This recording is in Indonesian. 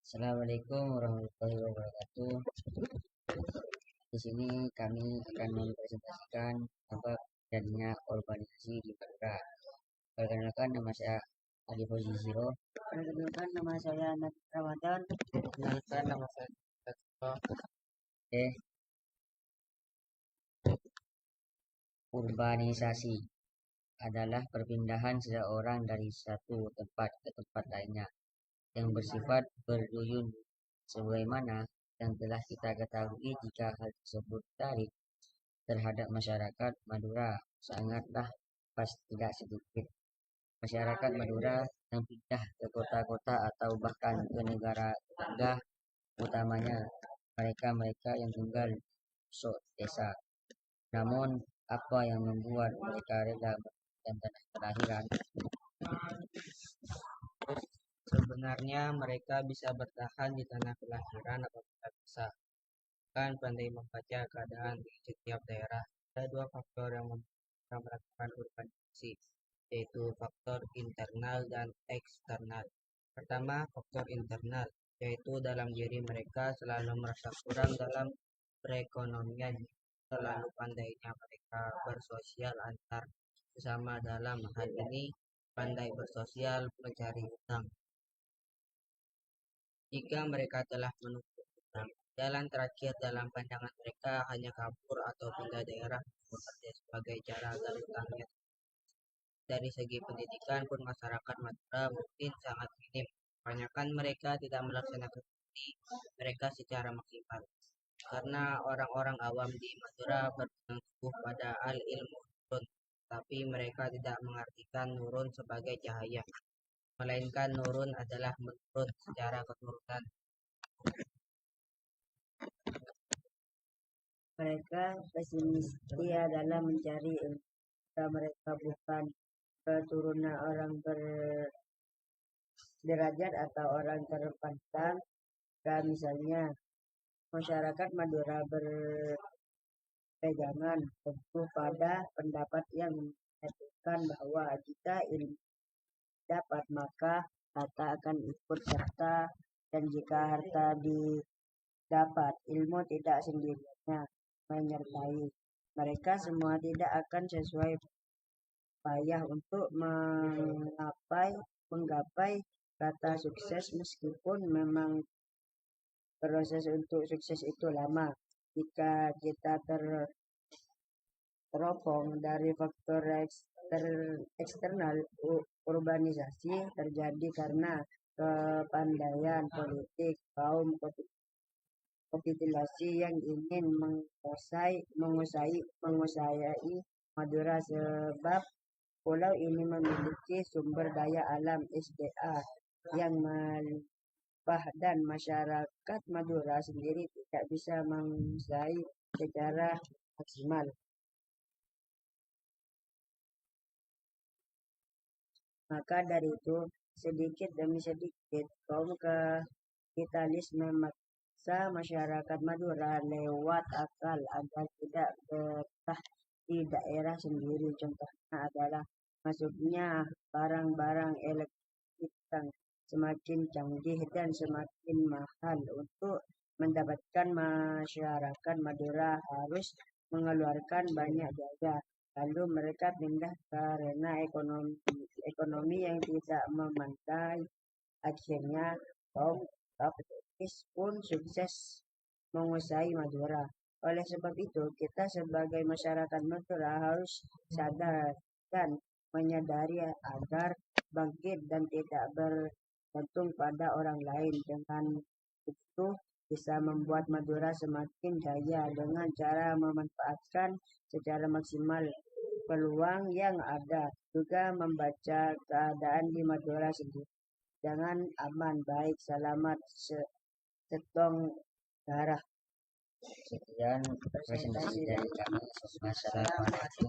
Assalamualaikum warahmatullahi wabarakatuh. Di sini kami akan mempresentasikan apa jadinya urbanisasi di Madura. Perkenalkan, nama saya Ali Fauzi Ziro. Perkenalkan, nama saya Nabi Ramadan. Perkenalkan, nama saya Faisal. Urbanisasi adalah perpindahan seseorang dari satu tempat ke tempat lainnya yang bersifat berduyun, sebagaimana yang telah kita ketahui. Jika hal tersebut tarik terhadap masyarakat Madura sangatlah pas tidak sedikit masyarakat Madura yang pindah ke kota-kota atau bahkan ke negara tetangga, utamanya mereka yang tinggal di pelosok desa. Namun, apa yang membuat mereka rela dan tanah kelahiran? Sebenarnya mereka bisa bertahan di tanah kelahiran apabila bisa kan pandai membaca keadaan di setiap daerah. Ada dua faktor yang mereka melakukan urbanisasi, yaitu faktor internal dan eksternal. Pertama, faktor internal, yaitu dalam diri mereka selalu merasa kurang dalam perekonomian. Selalu pandainya mereka bersosial antar sesama, dalam hal ini pandai bersosial mencari hutang. Jika mereka telah menutup hutang, jalan terakhir dalam pandangan mereka hanya kabur atau pindah daerah bekerja sebagai cara agar hutangnya. Dari segi pendidikan pun masyarakat Madura mungkin sangat minim. Kebanyakan mereka tidak melaksanakan studi mereka secara maksimal. Karena orang-orang awam di Madura berpegang teguh pada al-ilmu nurun, tapi mereka tidak mengartikan nurun sebagai cahaya, melainkan nurun adalah menurun secara keturunan. Mereka pesimis dalam mencari ilmu. Mereka bukan keturunan orang berderajat atau orang terpandang. Misalnya, masyarakat Madura berpegangan teguh pada pendapat yang menyatakan bahwa jika ilmu dapat, maka harta akan ikut serta, dan jika harta didapat, ilmu tidak sendirinya menyertai. Mereka semua tidak akan sesuai payah untuk menggapai kata sukses, meskipun memang proses untuk sukses itu lama. Jika kita teropong dari faktor eksternal, urbanisasi terjadi karena kepandaian politik kaum kapitulasi yang ingin menguasai Madura, sebab pulau ini memiliki sumber daya alam SDA yang melimpah dan masyarakat Madura sendiri tidak bisa menguasai secara maksimal. Maka dari itu, sedikit demi sedikit kaum kapitalisme memaksa masyarakat Madura lewat akal agar tidak betah di daerah sendiri. Contohnya adalah masuknya barang-barang elektronik yang semakin canggih dan semakin mahal. Untuk mendapatkan, masyarakat Madura harus mengeluarkan banyak biaya. Lalu mereka pindah karena ekonomi yang tidak memadai. Akhirnya kaum kapitalis pun sukses menguasai Madura. Oleh sebab itu, kita sebagai masyarakat Madura harus sadar dan menyadari agar bangkit dan tidak bergantung pada orang lain. Dengan itu bisa membuat Madura semakin jaya dengan cara memanfaatkan secara maksimal peluang yang ada, juga membaca keadaan di Madura sendiri. Jangan aman, baik, selamat, setong darah. Sekian presentasi dari kami. Wassalamualaikum.